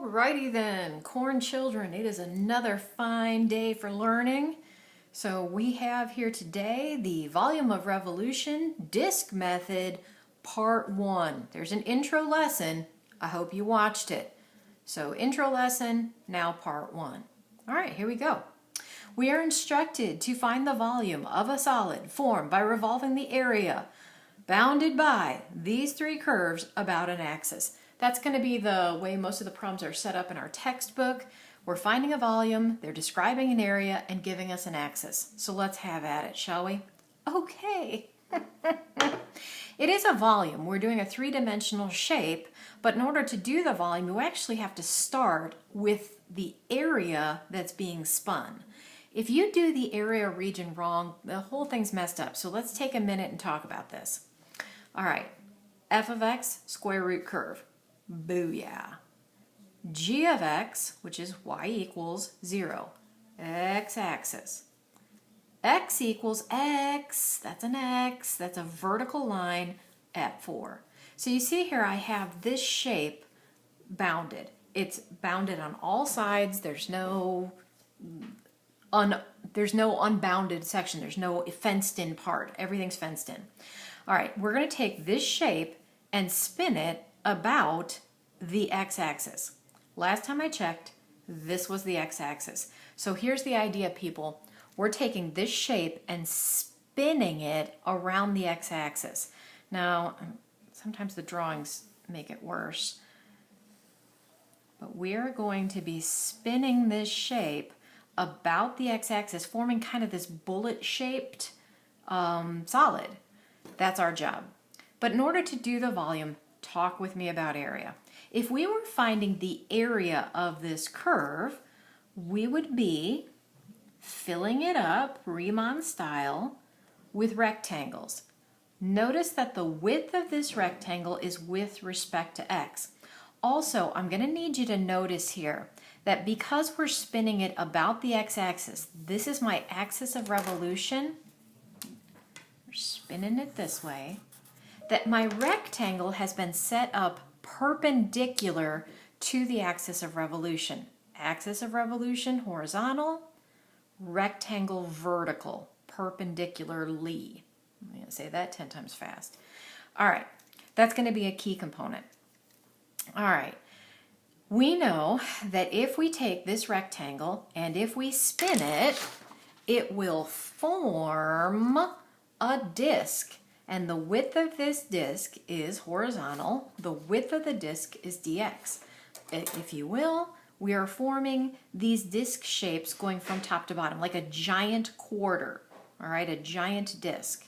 Alrighty then, corn children, it is another fine day for learning. So we have here today the volume of revolution disk method part 1. There's an intro lesson. I hope you watched it. So intro lesson, now part 1. Alright, here we go. We are instructed to find the volume of a solid formed by revolving the area bounded by these three curves about an axis. That's going to be the way most of the problems are set up in our textbook. We're finding a volume, they're describing an area, and giving us an axis. So let's have at it, shall we? Okay. It is a volume. We're doing a three-dimensional shape, but in order to do the volume, you actually have to start with the area that's being spun. If you do the area region wrong, the whole thing's messed up. So let's take a minute and talk about this. All right, f of x, square root curve. Booyah. G of x, which is y equals 0, x-axis. X equals x, that's an x, that's a vertical line at 4. So you see here I have this shape bounded. It's bounded on all sides. There's no unbounded section. There's no fenced in part. Everything's fenced in. All right, we're going to take this shape and spin it about the x-axis. Last time I checked, this was the x-axis. So here's the idea, people. We're taking this shape and spinning it around the x-axis. Now, sometimes the drawings make it worse, but we're going to be spinning this shape about the x-axis, forming kind of this bullet-shaped solid. That's our job. But in order to do the volume, talk with me about area. If we were finding the area of this curve, we would be filling it up, Riemann style, with rectangles. Notice that the width of this rectangle is with respect to x. Also, I'm going to need you to notice here that because we're spinning it about the x-axis, this is my axis of revolution. We're spinning it this way. That my rectangle has been set up perpendicular to the axis of revolution. Axis of revolution, horizontal, rectangle, vertical, perpendicularly. I'm going to say that 10 times fast. All right, that's going to be a key component. All right, we know that if we take this rectangle and if we spin it, it will form a disk. And the width of this disk is horizontal. The width of the disk is dx. If you will, we are forming these disk shapes going from top to bottom, like a giant quarter, all right, a giant disk.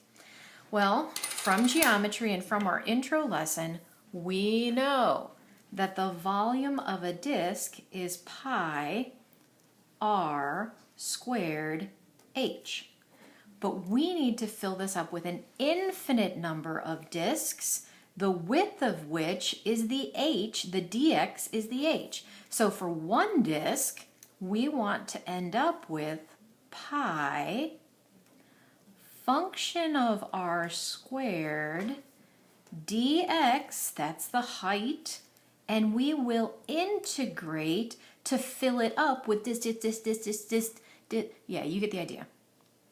Well, from geometry and from our intro lesson, we know that the volume of a disk is pi r squared h. But we need to fill this up with an infinite number of disks, the width of which is the h, the dx is the h. So for one disk, we want to end up with pi function of r squared dx, that's the height, and we will integrate to fill it up with this. Yeah, you get the idea.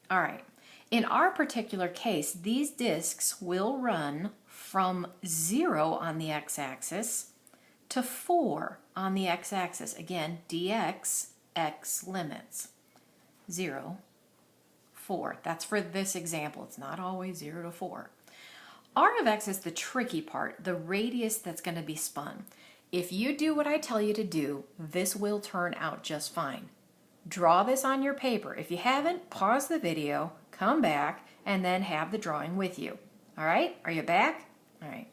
All right. In our particular case, these disks will run from 0 on the x-axis to 4 on the x-axis. Again, dx, x limits. 0, 4. That's for this example. It's not always 0 to 4. R of x is the tricky part, the radius that's going to be spun. If you do what I tell you to do, this will turn out just fine. Draw this on your paper. If you haven't, pause the video, come back, and then have the drawing with you. All right? Are you back? All right.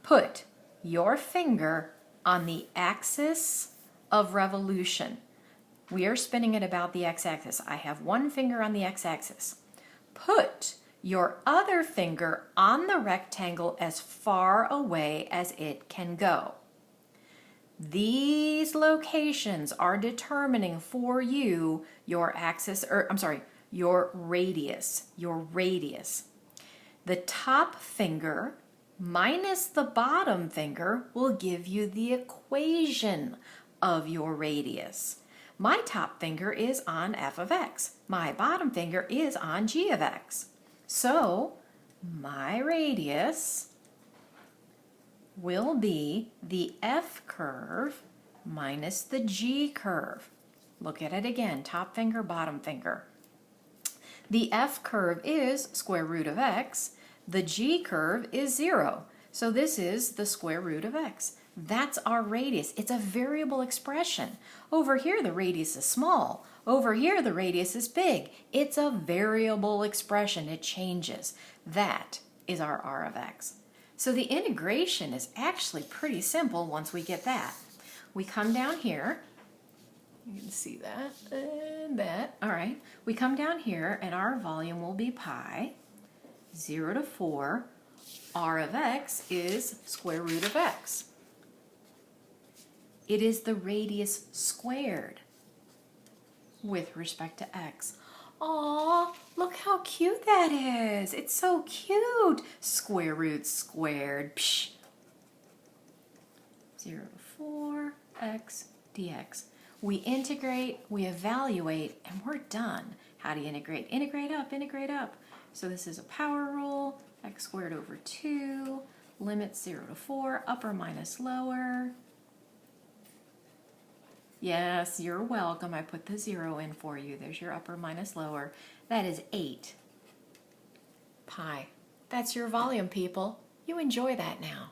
Put your finger on the axis of revolution. We are spinning it about the x-axis. I have one finger on the x-axis. Put your other finger on the rectangle as far away as it can go. These locations are determining for you your axis, your radius, The top finger minus the bottom finger will give you the equation of your radius. My top finger is on f of x. My bottom finger is on g of x. So my radius will be the f curve minus the g curve. Look at it again, top finger, bottom finger. The f curve is square root of x. The g curve is 0. So this is the square root of x. That's our radius. It's a variable expression. Over here the radius is small. Over here the radius is big. It's a variable expression. It changes. That is our r of x. So the integration is actually pretty simple once we get that. We come down here. You can see that and that. All right. We come down here and our volume will be pi. 0 to 4, r of x is square root of x. It is the radius squared with respect to x. Aw, look how cute that is. It's so cute. Square root squared. Psh. 0 to 4, x dx. We integrate, we evaluate, and we're done. How do you integrate? Integrate up, integrate up. So this is a power rule, x squared over 2, limit 0 to 4, upper minus lower. Yes, you're welcome. I put the 0 in for you. There's your upper minus lower. That is 8 pi. That's your volume, people. You enjoy that now.